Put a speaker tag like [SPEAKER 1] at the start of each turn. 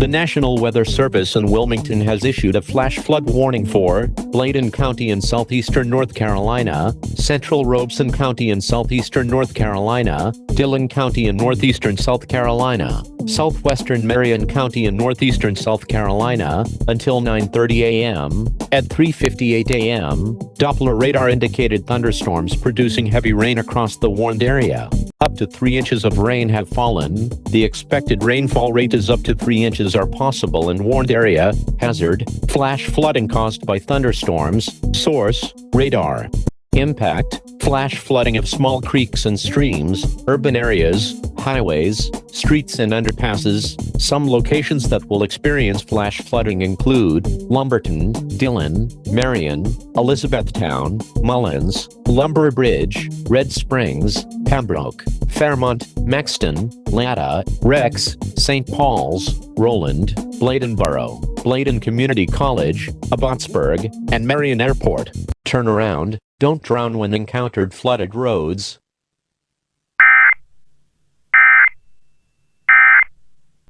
[SPEAKER 1] The National Weather Service in Wilmington has issued a flash flood warning for Bladen County in southeastern North Carolina, Central Robeson County in southeastern North Carolina, Dillon County in northeastern South Carolina, southwestern Marion County in northeastern South Carolina, until 9:30 a.m. At 3:58 a.m., Doppler radar indicated thunderstorms producing heavy rain across the warned area. Up to 3 inches of rain have fallen. The expected rainfall rate is up to 3 inches are possible in warned area. Hazard: flash flooding caused by thunderstorms. Source: radar. Impact: flash flooding of small creeks and streams, urban areas, highways, streets and underpasses. Some locations that will experience flash flooding include Lumberton, Dillon, Marion, Elizabethtown, Mullins, Lumber Bridge, Red Springs, Pembroke, Fairmont, Maxton, Latta, Rex, St. Paul's, Roland, Bladenboro, Bladen Community College, Abbotsburg, and Marion Airport. Turnaround: don't drown when encountered flooded roads.